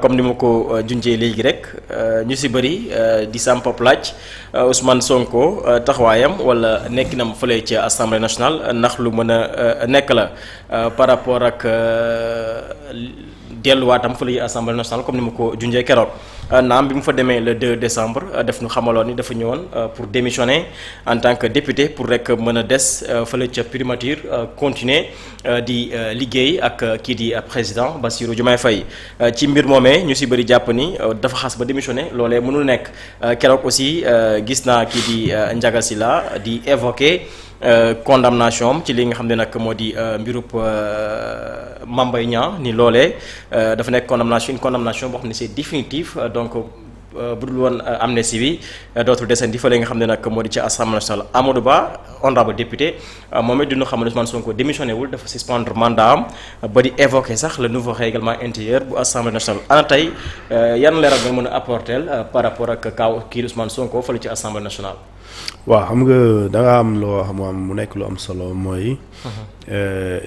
comme ni ma ko junjee léegi rek ñu si bëri di sampop laaj Ousmane Sonko taxawaayam wala nekkinam fële ci assemblée nationale ndax lu mën a nekk la par rapport ak delluwaatam fële ci assemblée nationale comme ni ma ko junjee keroog. naam bi mu fa demee le 2 décembre def nu xamaloon ni dafa ñëwoon pour démissionner en tant que député pour rek mën a des fële ca primature continuer di liggéey ak kii di président Bassirou Diomaye Faye ci mbir moomee ñu si bëri jàpp ni dafa xas ba démissionner loolee mënul nekk keroog aussi gis naa kii di Ndiaga Sylla di évoquer condamnation am ci li nga xam ne nag moo di mbirub Mame Mbaye Niang ni loolee dafa nekk une condamnation boo xam ne c'est définitif donc bu dul woon amnistie bi dootul desandi fa li nga xam ne nag moo di ci assemblée nationale. Amadou Ba honorable député moom it dina xam ne Ousmane Sonko démissionné wul dafa suspendre mandat am ba di évoquer sax le nouveau règlement intérieur bu assemblée nationale. ana tey yan leeral nga mën a apporter par rapport ak kaw kii Ousmane Sonko fële ci assemblée nationale. waaw xam nga da nga am loo xam mu nekk lu am solo mooy.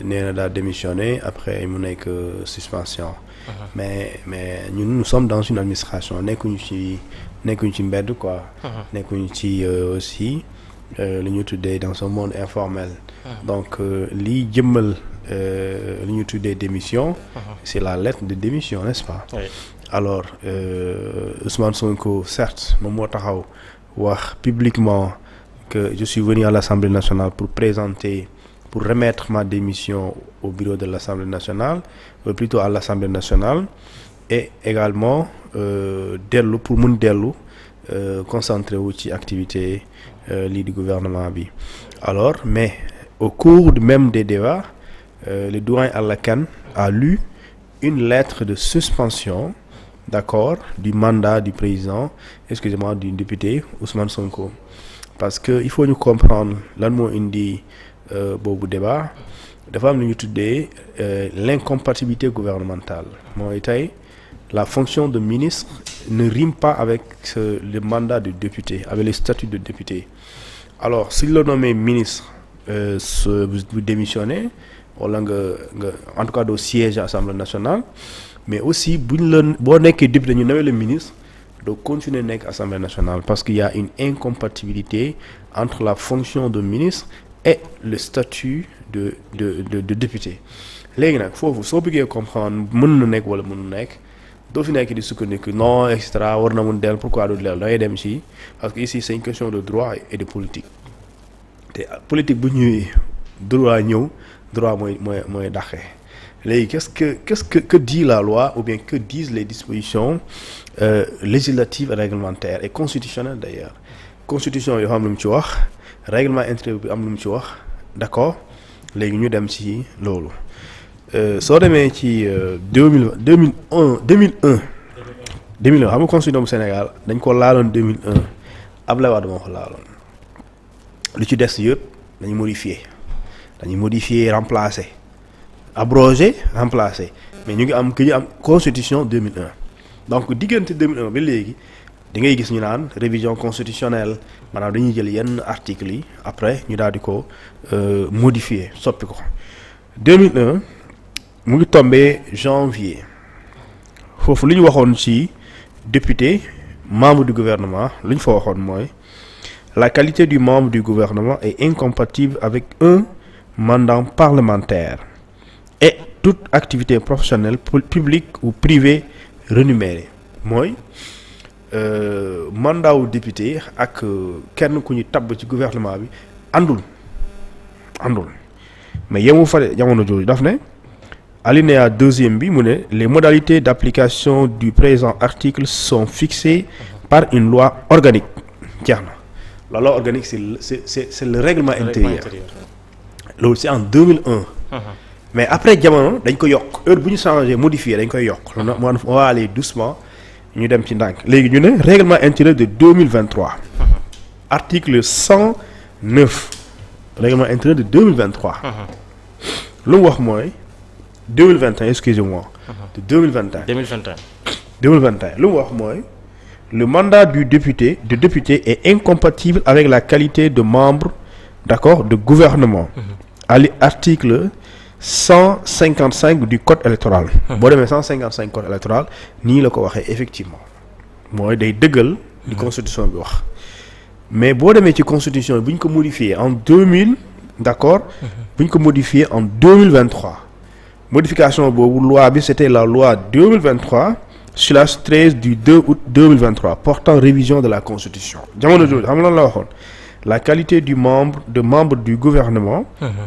nee na daal démissionné après mu nekk suspension. mais ñun nous sommes dans une administration nekkuñu ci mbedd quoi. nekkuñu ci aussi lu ñu tuddee dans un monde informel. donc liy jëmmal lu ñu tuddee démission. c'est la lettre de démission n'est-ce pas. Oui. alors Ousmane Sonko certes moom moo taxaw wax publiquement que je suis venu à l'Assemblée nationale pour remettre ma démission au bureau de l'Assemblée nationale, plutôt à l'Assemblée nationale, et également pour mun dellu concentrer wu ci activité lii du gouvernement bi. Alors mais au cours même des débats le doyen Alla Kane a lu une lettre de suspension, d'accord, du mandat du président, excusez-moi, du député Ousmane Sonko, parce que il faut ñu comprendre lan moo indi boobu débat. dafa am lu ñu tuddee l'incompatibilité gouvernementale mooy tey la fonction de ministre ne rime pas avec le mandat de député, avec le statut de député. Alors s'il le nommé ministre bu démissionner wala nga en tout cas doo siège à l'Assemblée nationale, mais aussi boo nekkee député ñu nawee le ministre doo continuer nekk Assemblée nationale parce qu'il y a une incompatibilité entre la fonction de ministre et le statut de député. léegi nag foofu soo bëggee comprendre mën na nekk wala mënu nekk doo fi nekk di sukkandiku non et cetera war na mun dellu pourquoi du dellu dangay dem ci parce que ici c'est une question de droit et de politique te politique bu ñuy droit ñëw droit mooy dàqe. léegi qu'est-ce que dit la loi ou bien que disent les dispositions législatives et réglementaires et constitutionnelles d'ailleurs. constitution yoo xam lu mu ci wax, règlement intérieur bi am lu mu ci wax, d'accord. léegi ñu dem ci loolu soo demee ci 2001 xam nga constitution bu Sénégal dañ ko laaloon 2001 Abdoulaye Wade moo ko laaloon lu ci des yëpp dañu modifier remplacer abroger remplacer mais ñu ngi am constitution 2001 donc diggante 2001 ba léegi da ngay gis ñu naan révision constitutionnelle maanaam dañuy jël yenn articles yi après ñu daal di ko modifier soppi ko 2001 mu ngi tombé janvier foofu li ñu waxoon ci député membre du gouvernement li ñu fa waxoon mooy la qualité du membre du gouvernement est incompatible avec un mandat parlementaire et toute activité professionnelle publique ou privée rémunérée mooy mandat wu député ak kenn ku ñu tabb ci gouvernement bi àndul mais yemu fa de jamono jooju daf ne alinéa 2e bi mu ne les modalités d'application du présent article sont fixées par une loi organique. jeex na la loi organique c'est le règlement intérieur loolu c'est en 2001. mais après jamono dañ ko yokk heure bu ñu changé modifié dañ koy yokk on va aller doucement ñu dem ci ndànk léegi ñu ne règlement intérieur de 2023 article 109 règlement intérieur de 2023 lu mu wax mooy 2021 excusez-moi de 2021 lu mu wax mooy le mandat du député est incompatible avec la qualité de membre, d'accord, de gouvernement. Article 155 du code électoral. boo demee 155 code électoral nii la ko waxee effectivement mooy day dëggal di constitution bi wax mais boo demee ci constitution bi bu ñu ko modifié en 2000 d'accord bu ñu ko modifié en 2023 modification boobu loi bi c'était la loi 2023/13 du 2 août 2023 portant révision de la constitution jamono jooju xam nga lan la waxoon la qualité de membre du gouvernement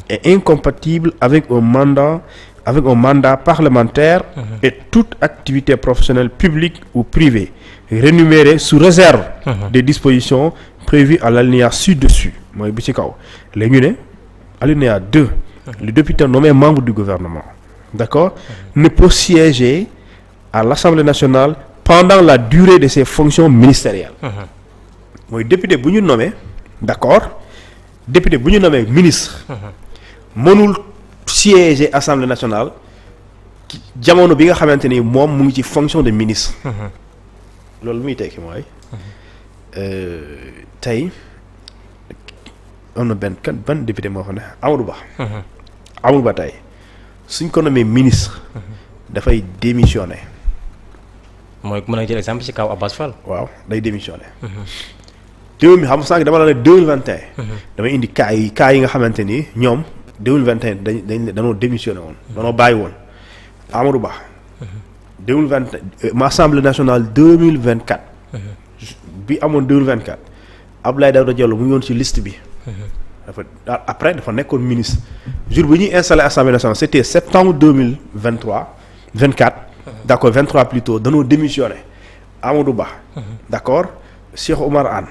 est incompatible avec un mandat parlementaire et toute activité professionnelle publique ou privée rémunérée sous réserve des dispositions prévues à l'alinéa ci-dessus mooy bi ci kaw léegi ñu ne alinéa 2 le député nommé membre du gouvernement d'accord ne peut siéger à l'Assemblée nationale pendant la durée de ses fonctions ministérielles mooy député bu ñu nommé d'accord député bu ñu nommé ministre mënul siéger Assemblée nationale jamono bi nga xamante ni moom mu ngi ci fonction de ministre loolu muy tekki mooy tey am na ban député moo xam ne Amadou Ba tey suñ ko nommé ministre dafay démissionner mooy mën a jël exemple ci kaw Abbas Fall waaw day démissionner déw mi xam nga sànq dama la ne 2021 damay indi cas yi nga xamante ni ñoom 2021 dañoo démissionné woon dañoo bàyyi woon Amadou Ba 2020 Assemblée nationale 2024 bi amoon 2024 Abdoulaye Daouda Diallo mu ngi woon ci liste bi dafa nekkoon ministre jour bi ñuy installé Assemblée nationale c'était septembre 24 d'accord 23 plutôt dañoo démissionné Amadou Ba d'accord Cheikh Oumar Anne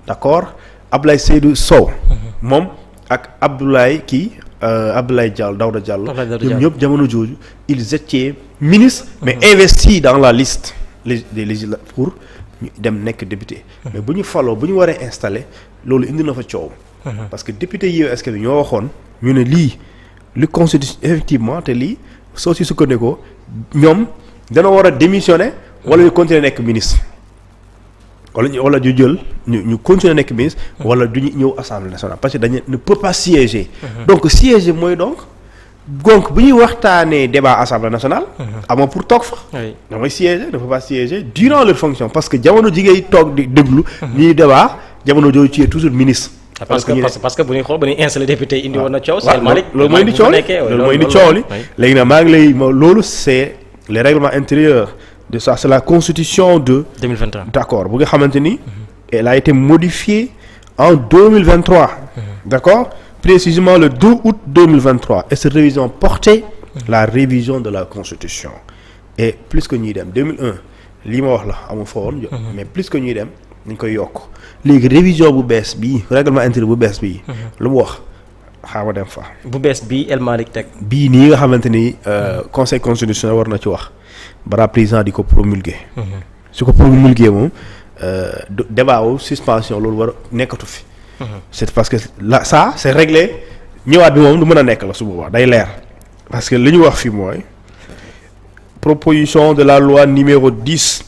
d'accord Abdoulaye Seydou Sow moom ak Abdoulaye Diallo Daouda Diallo ñoom ñëpp jamono jooju ils étaient ministres mais investis dans la liste des législateurs pour ñu dem nekk député mais bu ñu faloo bu ñu waree installé loolu indi na fa coow parce que député Yewwi Askan Wi ñoo waxoon ñu ne li constitution effectivement te lii soo si sukkandikoo ñoom dana war a démissionner wala ñu continuer nekk ministre wala ñu jël ñu continuer nekk ministre wala du ñu ñëw assemblée nationale parce que dañu ne peut pas siéger donc siéger mooy donc bu ñuy waxtaanee débat assemblée nationale amoo pour toog fa damay siéger ne peut pas siéger durant leur fonction parce que jamono ji ngay toog di déglu ñuy débat jamono jooju ci toujours ministre parce que bu ñuy xool ba ñuy installé député indi woon na coow loolu mooy indi coow li léegi nag maa ngi lay loolu c'est les règlements intérieurs de ça c'est la constitution de 2023 d'accord bu nga xamante ni elle a été modifiée en 2023 d'accord précisément le 2 août 2023 et cette révision portait la révision de la constitution et plus que ñuy dem 2001 lii ma wax la amul fa woon mais plus que ñuy dem ñu koy yokk léegi révision bu bees bii règlement intérieur bu bees bii lu mu wax xaama dem fa bu bees bii El Malick teg bii nii nga xamante ni conseil constitutionnel war na ci wax bara président di ko promulguer su ko promulguer moom débat wu suspension loolu war nekkatu fi c'est parce que là ça c'est réglé ñëwaat bi moom du mën a nekk la su boobaa day leer parce que li ñu wax fii mooy proposition de la loi numéro 10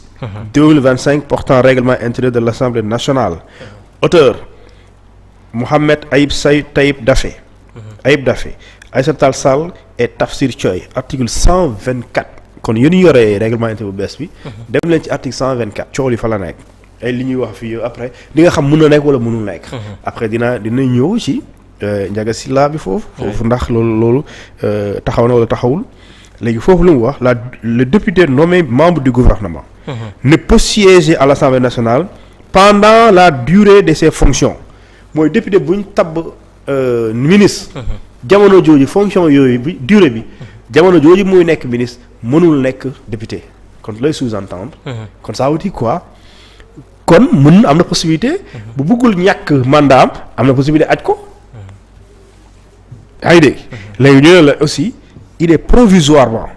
2025 portant règlement intérieur de l'Assemblée nationale auteur Mohamed Taïb Daffé Aïssata Tall Sall et Tafsir Thioye article 124 kon yéen ñu yoree règlement intérieur bu bees bi dem leen ci article 124 coow li fa la nekk ay li ñuy wax fii après di nga xam mën na nekk wala mënul nekk après dina ñëw ci Ndiaga Sylla bi foofu ndax loolu taxaw na wala taxawul léegi foofu lu mu wax le député nommé membre du gouvernement ne peut siéger à l'Assemblée nationale pendant la durée de ses fonctions mooy député bu ñu tabb ministre jamono jooju fonction yooyu bi durée bi jamono jooju muy nekk ministre mënul nekk député kon lay sous-entendre kon ça veut dire quoi kon am na possibilité bu bëggul ñàkk mandat am na possibilité aj ko yaa ngi dégg léegi ñu ne la aussi il est provisoirement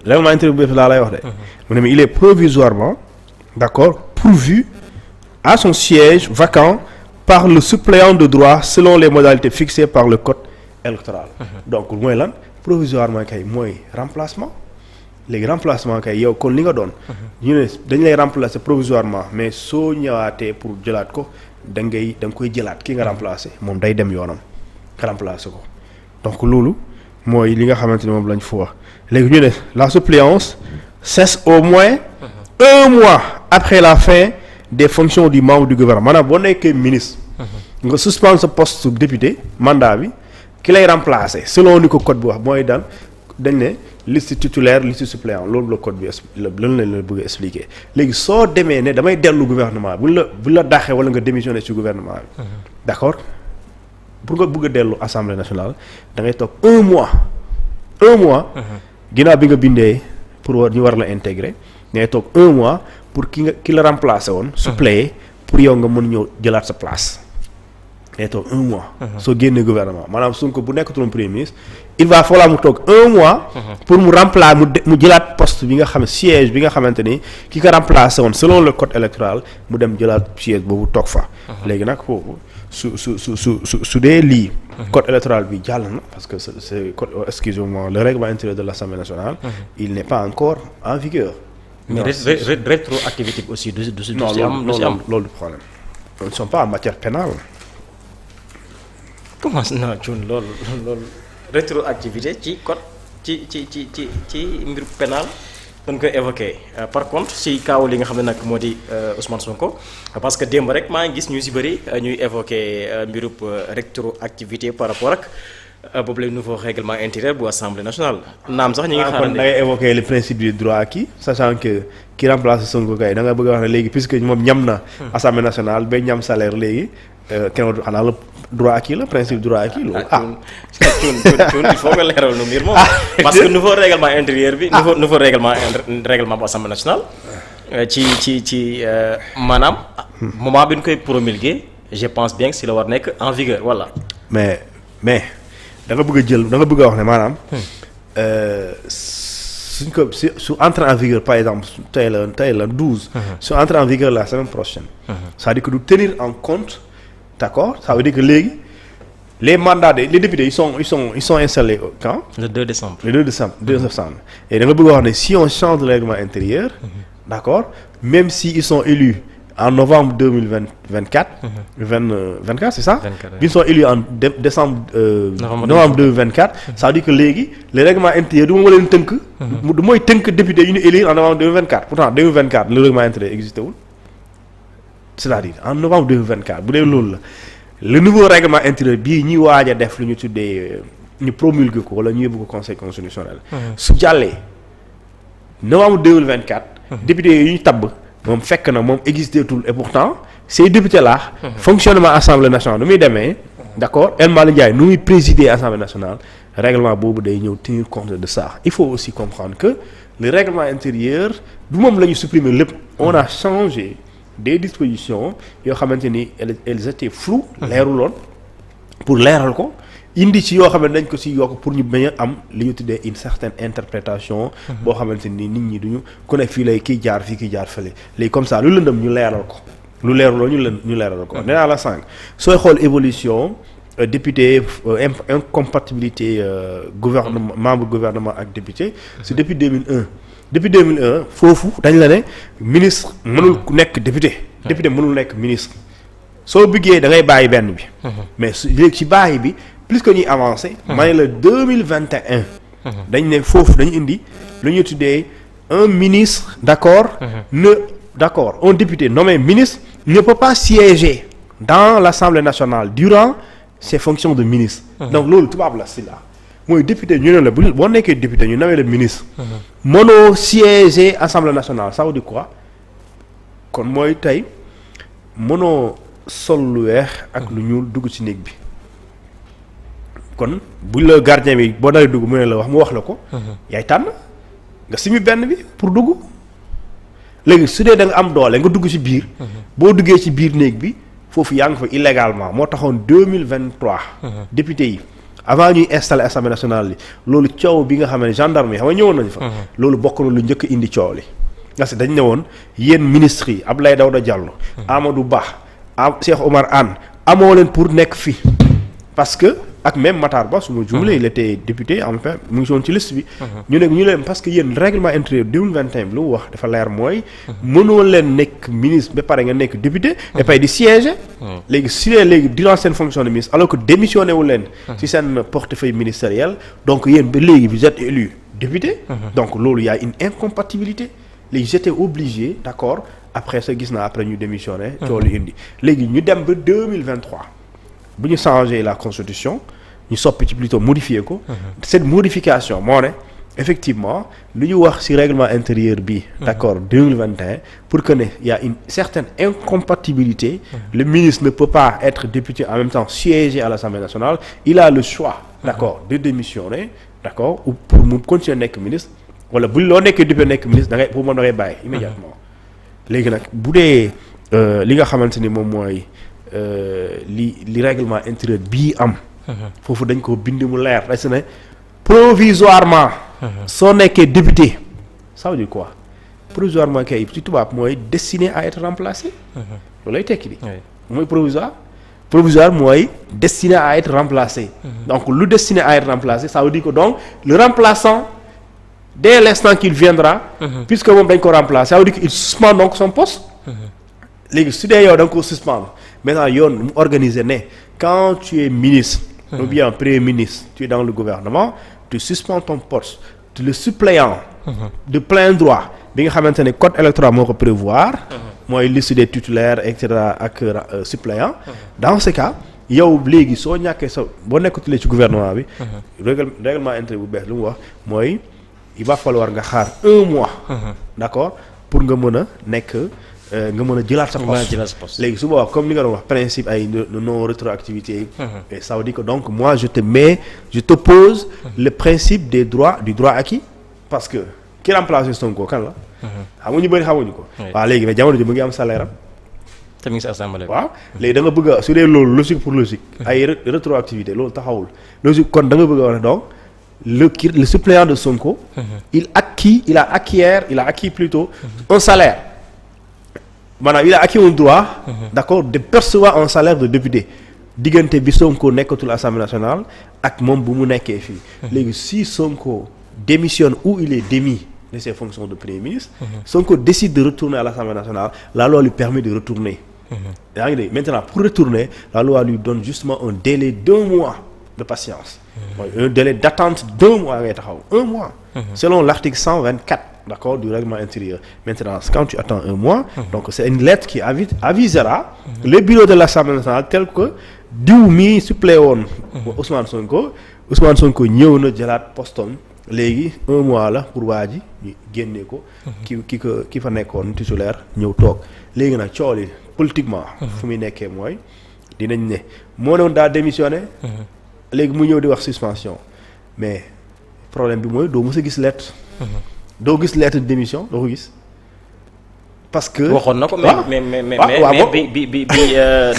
règlement intérieur bu laa lay wax de mu ne mais il est provisoirement d'accord pourvu à son siège vacant par le suppléant de droit selon les modalités fixées par le code électoral donc mooy lan provisoirement kay mooy remplacement léegi remplacement kay yow kon li nga doon ñu ne dañ lay remplacer provisoirement mais soo ñëwaatee pour jëlaat ko da nga koy jëlaat ki nga remplacer moom day dem yoonam nga remplacer ko donc loolu mooy li nga xamante ni moom lañ fa wax léegi ñu ne la suppléance cesse au moins 1 mois après la fin des fonctions du membre du gouvernement maanaam boo nekkee ministre nga suspendre sa poste député mandat bi ki lay remplacer selon ni ko code bi wax mooy dañ ne liste titulaire liste suppléant loolu la code bi lan lañ la bëgg a expliquer léegi soo demee ne damay dellu gouvernement bu la dàqee wala nga démissionner ci gouvernement bi d'accord pour nga bëgg a dellu assemblée nationale da ngay toog 1 mois ginnaaw bi nga bindee pour ñu war la intégrer da ngay toog 1 mois pour ki la remplacer woon suppléer pour yow nga mën ñëw jëlaat sa place day toog 1 mois. soo génnee gouvernement maanaam Sonko bu nekkutoon premier ministre il va falloir mu toog 1 mois. pour mu remplacer mu jëlaat poste bi nga xam siège bi nga xamante ni ki ko remplacer woon selon le code électoral mu dem jëlaat siège boobu toog fa. léegi nag foofu su dee lii. code électoral bi jàll na parce que c'est code excusez-moi le règlement intérieur de l'Assemblée nationale. il n'est pas encore en vigueur. mais rétroactivité bi aussi du si am loolu du problème. ils ne sont pas en matière pénale. comment non Thioune loolu rétroactivité ci code ci mbir pénal dañ koy évoqué par contre si kaaw li nga xam ne nag moo di Ousmane Sonko parce que démb rek maa ngi gis ñu si bëri ñuy évoqué mbirub rétroactivité par rapport ak boobu le nouveau règlement intérieur bu assemblée nationale naam sax ñi nga xam ne da ngay évoqué le principe du droit acquis sachant que ki remplace Sonko kay da nga bëgg a wax ne léegi puisque moom ñam na assemblée nationale ba ñam salaire léegi kenn xanaa la droit acquis la principe droit acquis loolu Thioune il faut nga leeral nu mbir moom parce que nouveau règlement intérieur bi nouveau règlement bu assemblée nationale ci maanaam moment bi ñu koy promulguer je pense bien que si la war nekk en vigueur voilà mais da nga bëgg a wax ne maanaam suñ ko su entre en vigueur par exemple tey la 12 su entre en vigueur la semaine prochaine c'est-à-dire que du tenir en compte d'accord ça veut dire que léegi les mandats les députés ils sont installés quand le 2 décembre et da nga bëgg a wax ne si on change le règlement intérieur d'accord même si ils sont élus en novembre 2024 24 c'est ça ils sont élus en décembre novembre 2024 ça veut dire que léegi le règlement intérieur du ma leen tënk du mooy tënk député yu ñu élire en novembre 2024 pourtant 2024 le règlement intérieur existé wul c'est-à-dire en novembre 2024 bu dee loolu la le nouveau règlement intérieur bii ñuy waaj a def lu ñu tuddee ñu promulguer ko wala ñu yóbbu ko conseil constitutionnel su jàllee novembre 2024 député yi ñu tabb moom fekk na moom existé tout et pourtant ces députés là fonctionnement assemblée nationale nu muy demee d'accord El Malick Ndiaye nu muy présider assemblée nationale règlement boobu day ñëw tenir compte de ça il faut aussi comprendre que le règlement intérieur du moom la ñu supprimer lépp on a changé des dispositions yoo xamante ni elles étaient floues leeruloon pour leeral ko indi ci yoo xam ne dañ ko ci yokk pour ñu bañ a am li ñu tuddee une certaine interprétation boo xamante ni nit ñi duñu ku ne fii lay kii jaar fii kii jaar fële léegi comme ça lu lëndëm ñu leeral ko lu leeruloo ñu leeral ko nee naa la sànq sooy xool évolution député incompatibilité gouvernement membre gouvernement ak député c'est depuis 2001 foofu dañ la ne ministre mënul nekk député mënul nekk ministre soo bëggee da ngay bàyyi benn bi mais léegi ci bàyyi bi plus que ñuy avancé ma ne la 2021 dañ ne foofu dañu indi lu ñuy tuddee un ministre d'accord un député nommé ministre ne peut pas siéger dans l'Assemblée nationale durant ses fonctions de ministre donc loolu tubaab la si la mooy député ñu ne la boo nekkee député ñu nawee la ministre mënoo siéger Assemblée nationale ça veut dire quoi kon mooy tey mënoo sol lu weex ak lu ñuul dugg ci néeg bi kon buñ la gardien bi boo dalee dugg mu ne la wax la ko yaay tànn nga simi benn bi pour dugg léegi su dee da nga am doole nga dugg ci biir boo duggee ci biir néeg bi foofu yaa ngi fa illégalement moo taxoon 2023 député yi avant ñuy installer assemblée nationale li loolu coow bi nga xam ne gendarme yi xam nga ñëwoon nañu fa loolu bokk na lu njëkk indi coow li parce que dañ ne woon yéen ministres yi Abdoulaye Daouda Diallo Amadou Ba Cheikh Omar Anne amoo leen pour nekk fii parce que ak même Matar Ba su ma juumlee il était député en fait mu ngi woon ci liste bi. ñu leen parce que yéen règlement intérieur 2021 bi lu mu wax dafa leer mooy. mënoo leen nekk ministre ba pare nga nekk député. et puis di siéger. léegi si léegi durant seen fonction de ministre alors que démissionné wu leen. ci seen portefeuille ministériel donc yéen ba léegi vous êtes élu député. donc loolu y a une incompatibilité léegi j'étais obligé d'accord après ça gis naa après ñu démissionné. coolu indi léegi ñu dem ba 2023 bu ñu changé la constitution ñu soppi ci plutôt modifier ko. cette modification moo ne effectivement lu ñu wax ci règlement intérieur bi. d'accord 2021 pour que ne y a une certaine incompatibilité. Le ministre ne peut pas être député en même temps siéger à l'Assemblée nationale il a le choix. d'accord de démissionner d'accord ou pour mu continuer nekk ministre wala bu loo nekkee député nekk ministre da ngay pour mën da ngay bàyyi immédiatement. léegi nag bu dee li nga xamante ni moom mooy li règlement intérieur bii am. foofu dañ ko bind mu leer rek ne provisoirement. soo nekkee député ça veut dire quoi provisoirement kay ci tubaab mooy destiné à être remplacé. loolu lay tekki di. mooy provisoire mooy destiné à être remplacé. donc lu destiné à être remplacé ça veut dire que donc le remplaçant dès l'instant qu'il viendra. puisque moom dañ ko remplacer ça veut dire qu'il suspend donc son poste. léegi su dee yow da nga ko suspendre maintenant yoon mu organiser ne quand tu es ministre. ou bien premier ministre tu es dans le gouvernement tu suspends ton poste le suppléant. de plein droit bi nga xamante ne code électoral moo ko prévoir. mooy liste des titulaires et cetera ak suppléant. dans ce cas yow léegi soo ñàkkee sa boo nekkatulee ci gouvernement bi. règlement intérieur bu bees lu mu wax mooy. il va falloir nga xaar 1 mois. d'accord pour nga mën a nekk nga mën a jëlaat sa poste léegi su boobaa comme li nga doon wax principe ay non rétroactivité. et ça veut dire que donc moi je te pose le principe du droit acquis parce que ki remplacé Sonko kan la. xam nga ñu bëri xamuñu ko. waaw léegi mais jamono ji mu ngi am salaire am. te mi ngi si assemblée. waaw léegi da nga bëgg a su dee loolu logique pour logique. ay rétroactivité loolu taxawul logique kon da nga bëgg a wax donc. le suppléant de Sonko. il a acquis plutôt un salaire maanaam il a acquis un droit. d'accord de percevoir un salaire de député diggante bi Sonko nekkatul Assemblée nationale ak moom bu mu nekkee fii. léegi si Sonko démissionne ou il est démis de ses fonctions de premier ministre. Sonko décide de retourner à l'Assemblée nationale la loi lui permet de retourner. yaa ngi dégg maintenant pour retourner la loi lui donne justement un délai d'1 mois de patience. mooy un délai d'attente d'1 mois ngay taxaw 1 mois. selon l'article 124 d'accord du règlement intérieur maintenant quand tu attends 1 mois. donc c'est une lettre qui avisera. le bureau de l'Assemblée nationale tel que diw mii suppléé woon. Ousmane Sonko ñëw na jëlaat postom léegi 1 mois la pour waa ji ñu génnee ko. ki fa nekkoon titulaire ñëw toog léegi nag coow li politiquement. fu muy nekkee mooy dinañ ne moo doon daa démissionné. léegi mu ñëw di wax suspension mais problème bi mooy doo mës a gis lettre. doo gis lettre de démission doo ko gis parce que. waxoon na ko mais bi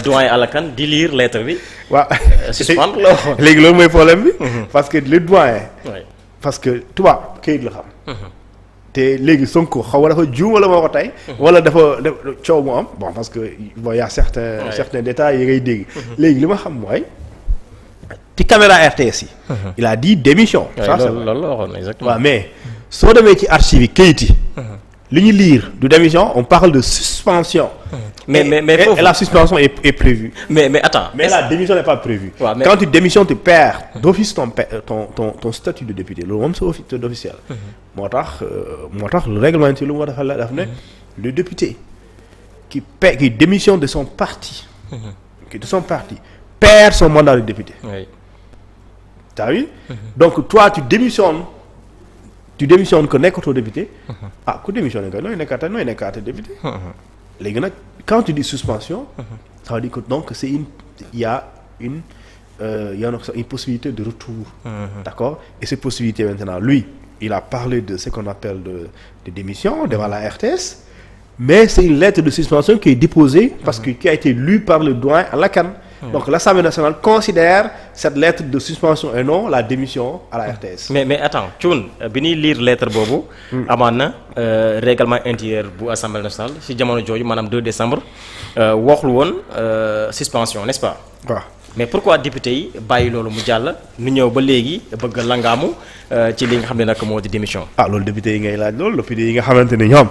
doyen Alakan di lire lettre bi. waaw suspendre la waxoon. léegi loolu mooy problème bi. parce que le doyen. parce que tubaab kayit la xam. te léegi Sonko xaw ma dafa juum wala moo ko tey. wala dafa coow mu am bon parce que bon y a certains détails yi ngay dégg. léegi li ma xam mooy. ci caméra RTS yi. il a dit démission. ça c'est loolu la waxoon exactement. waaw mais soo demee ci archive yi kayit yi. li ñu lire du démission on parle de suspension. mais et la suspension est prévue. mais attends. mais la démission n'est pas prévue. Ouais, mais... quand tu démissionnes tu perds d'office ton statut de député loolu moom c'est officiel. moo tax le règlement intérieur lu mu war a def ne le député qui démissionne de son parti. perd son mandat de député. Oui. T'as vu? Donc toi tu démissionnes que nekkatoo député. ku démissionné nga nooy nekkaate député. léegi nag quand tu dis suspension. ça veut dire que donc il y a une possibilité de retour. D'accord? Et cette possibilité maintenant lui il a parlé de ce qu'on appelle de démission devant la RTS. Mais c'est une lettre de suspension qui est déposée parce que qui a été lue par le doyen Alakan. Donc l'Assemblée nationale considère cette lettre de suspension et non la démission à la RTS. mais attends Thioune bi ñuy lire lettre boobu. amaan na règlement intérieur bu Assemblée nationale ci jamono jooju maanaam 2 décembre waxul woon suspension n'est-ce pas. waaw mais pourquoi député yi bàyyi loolu mu jàll nu ñëw ba léegi bëgg langaamu ci li nga xam ne nag moo di démission. loolu député yi ngay laaj loolu député yi nga xamante ne ñoom.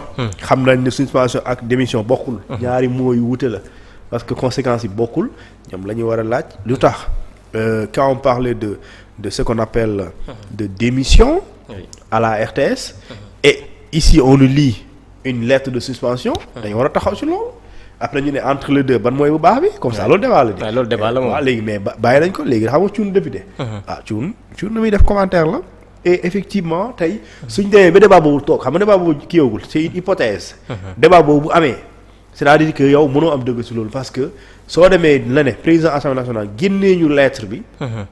xam nañ ne suspension ak démission bokkul. ñaari mots yu wute la parce que conséquences yi bokkul ñoom la ñu war a laaj lu tax quand on parlait de ce qu'on appelle de démission à la RTS et ici on nous lit une lettre de suspension dañu war a taxaw ci loolu après ñu ne entre les deux ban mooy bu baax bi comme ça loolu débat la di loolu débat la moom waaw léegi mais bàyyi nañ ko léegi xam nga cuun député cuun nu muy def commentaire la et effectivement tey suñ demee ba débat boobu toog xam nga débat boobu kiiwagul c'est une hypothèse débat boobu bu amee c'est-à-dire que yow mënoo am dëgg ci loolu parce que soo demee la ne président assemblée nationale génnee ñu lettre bi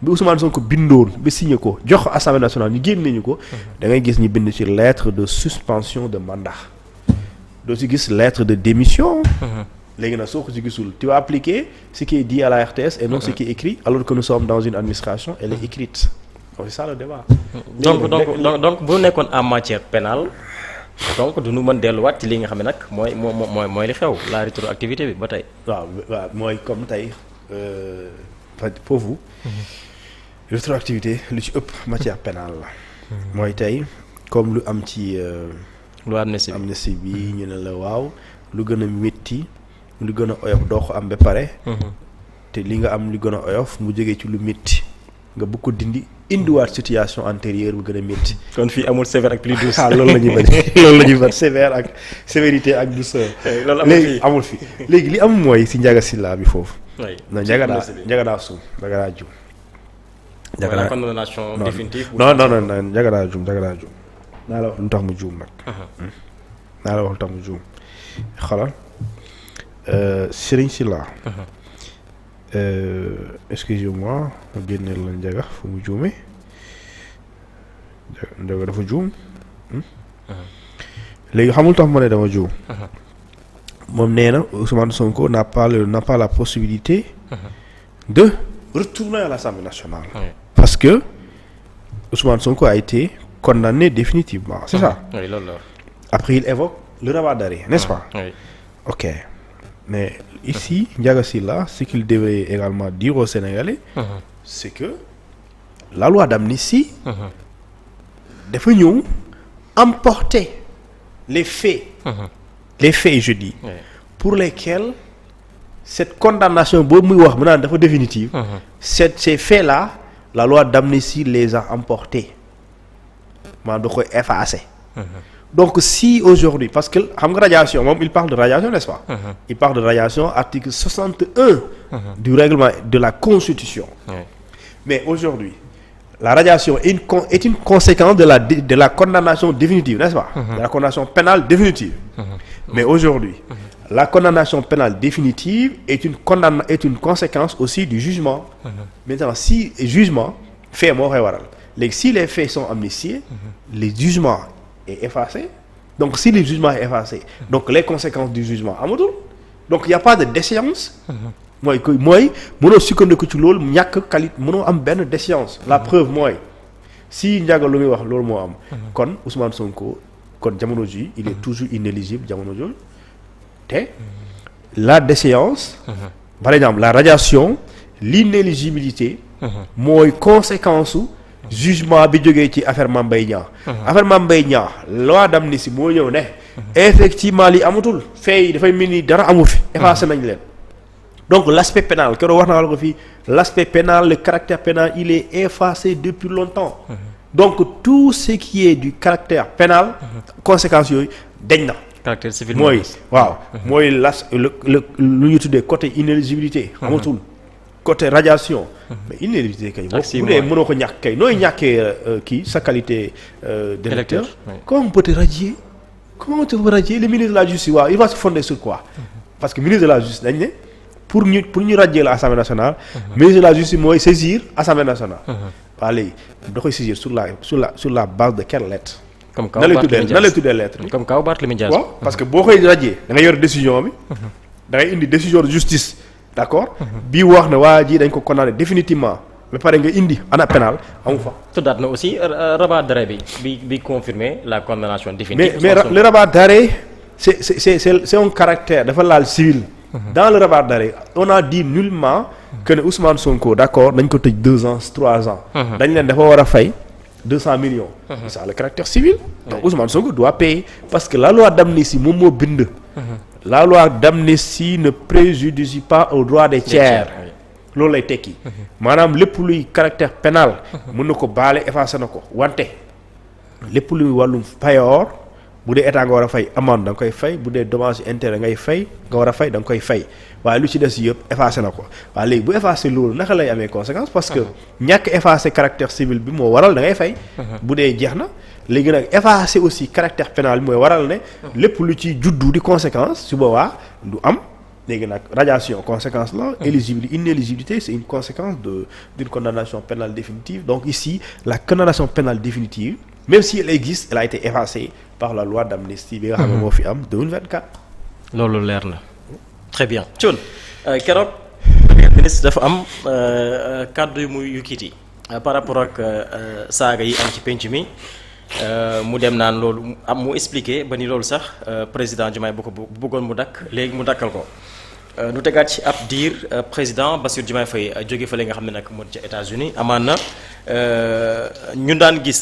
bi Ousmane Sonko bindoon ba signé ko jox assemblée nationale ñu génnee ñu ko da ngay gis ñu bind ci lettre de suspension de mandat doo ci gis lettre de démission léegi nag soo ko ci gisul tu vas appliquer ce qui est dit à la RTS et non ce qui est écrit alors que nous sommes dans une administration elle est écrite donc c'est ça le débat donc bu nekkoon en matière pénale donc du ñu mën delluwaat ci li nga xam ne nag mooy li xew la rétroactivité bi ba tey. waaw mooy comme tey foofu. rétroactivité lu ci ëpp matière pénale la. mooy tey comme lu am ci. lu amnistie bi ñu ne la waaw lu gën a métti lu gën a oyof doo ko am ba pare. te li nga am lu gën a oyof mu jógee ci lu métti nga bëgg ko dindi. indiwaat situation antérieure bu gën a métti. kon fii amul sévère ak plus douce. loolu la ñuy bañ loolu la ñuy bañ sévère ak sévérité ak douceur. léegi amul fi léegi li am mooy si Ndiaga Sylla bi foofu. oui non Ndiaga daa suum Ndiaga daa juum. Ndiaga daa condamnation définitive. non Ndiaga daa juum naa la wax lu tax mu juum nag. naa la wax lu tax mu juum xoolal Serigne Sylla. excusez-moi ma génneel la Ndiaga fu mu juume Ndiaga dafa juum léegi xamul tax ma ne dama juum moom nee na Ousmane Sonko n'a pas la possibilité de retourner à l'Assemblée nationale parce que Ousmane Sonko a été condamné définitivement c'est ça oui loolu la après il évoque le rabat d'arrêt n'est-ce pas ok mais ici Ndiaga Sylla ce qu'il devrait également dire aux Sénégalais c'est que la loi d'amnistie dafa ñëw emporter les faits je dis pour lesquels cette condamnation boobu muy wax mu naan dafa définitive ces faits-là la loi d'amnistie les a emportés maanaam da koy effacer donc si aujourd'hui parce que xam nga radiation moom il parle de radiation n'est-ce pas il parle de radiation article 61 du règlement de la Constitution mais aujourd'hui la radiation est une conséquence de la condamnation définitive n'est-ce pas de la condamnation pénale définitive mais aujourd'hui la condamnation pénale définitive est une conséquence aussi du jugement maintenant si jugement fait moo koy waral léegi si les faits sont amnistiés les jugements est effacé donc si le jugement est effacé donc les conséquences du jugement amatul donc il y a pas de déchéance mooy mënoo sukkandiku ci loolu ñàkk qualité mënoo am benn déchéance la preuve mooy si Ndiaga lu muy wax loolu moo am kon Ousmane Sonko kon jamono ji il est toujours inéligible jamono jooju te la déchéance par exemple la radiation l'inéligibilité mooy conséquence jugement bi jógee ci affaire Mame Mbaye Niang affaire Mame Mbaye Niang loi d'amnistie moo ñëw ne effectivement li amatul fee yi dafay mel ni dara amu fi effacé nañ leen donc l'aspect pénal keroog wax naa la ko fii l'aspect pénal le caractère pénal il est effacé depuis longtemps donc tout ce qui est du caractère pénal conséquences yooyu dañ na caractère civil mooy waaw mooy lu ñu tuddee côté inéligibilité amatul côté radiation mais inéligibilité kay boo bu dee mënoo ko ñàkk kay nooy ñàkkee kii sa qualité d'électeur comment on peut te radier le ministre de la justice waaw il va se fonder sur quoi parce que ministre de la justice dañ ne pour ñu radier la Assemblée nationale ministre de la justice mooy saisir Assemblée nationale waa léegi da koy saisir sur la base de quelle lettre comme na lay tuddee lettre bi comme kaw Barthélémy Dias waaw parce que boo koy radier da nga yor décision bi da ngay indi décision de justice d'accord bii wax na waa ji dañ ko condamné définitivement ba pare nga indi ana pénal amu fa. tuddaat na aussi rabat d'arrêt bi confirmer la condamnation définitive. mais le rabat d'arrêt c'est un caractère dafa laal civil dans le rapport d'arrêt on a dit nullement que ne Ousmane Sonko d'accord dañ ko tëj 2 ans 3 ans. dañ leen dafa war a fay 200 millions. c'est ça le caractère civil. donc Ousmane Sonko doit payer parce que la loi d'amnistie moom moo bind. la loi d'amnistie ne préjudicie pas aux droits des tiers. loolu lay tekki. maanaam lépp luy caractère pénal. mën na ko baale effacé na ko wante lépp luy wàllum payoor bu dee état nga war a fay amende da nga koy fay bu dee dommage intérêt ngay fay nga war a fay da nga koy fay waaye lu ci des yëpp effacé na ko waaye léegi bu effacé loolu naka lay amee conséquence parce que ñàkk effacé caractère civil bi moo waral da ngay fay. bu dee jeex na léegi nag effacé aussi caractère pénal bi mooy waral ne. lépp lu ci juddu di conséquence su boobaa du am. léegi nag radiation conséquence la inéligibilité c'est une conséquence d'une condamnation pénale définitive donc ici la condamnation pénale définitive même si elle existe elle a été effacée par la loi d'amnistie bi nga xam ne moo fi am 2024. loolu leer na très bien Thioune keroog ministre dafa am kàddu yu muy yukiti par rapport ak saaga yi am ci penc mi mu dem naan loolu am mu expliqué ba ni loolu sax président Diomaye bu ko bëggoon mu dakk léegi mu dakkal ko nu tegaat ci ab diir président Bassirou Diomaye Faye jóge fële nga xam ne nag moo ca États-Unis amaan na ñu daan gis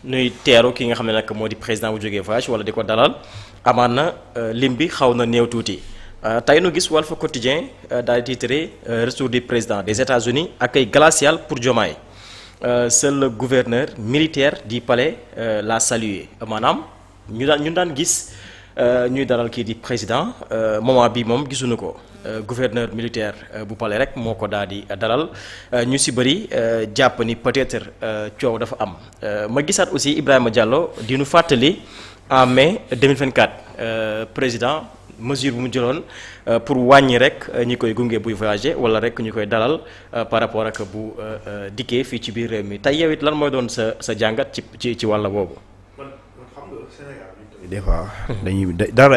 nuy teeru ki nga xam ne nag moo di président bu jógee voyage wala di ko dalal amaan na lim bi xaw na néew tuuti tey nu gis Walf Quotidien daal di titré retour du président des États-Unis accueil glacial pour Diomaye seul le gouverneur militaire du palais l'a salué maanaam ñu daan gis ñuy dalal kii di président moment bi moom gisuñu ko gouverneur militaire bu palais rek moo ko daal di dalal ñu si bëri jàpp ni peut-être coow dafa am ma gisaat aussi Ibrahima Diallo di nu fàttali en mai 2024 président mesure bu mu jëloon pour wàññi rek ñi koy gunge buy voyager wala rek ñu koy dalal par rapport ak bu dikkee fii ci biir réew mi tey yow it lan mooy doon sa jàngat ci wàll boobu. man xam nga Sénégal des fois dañuy dara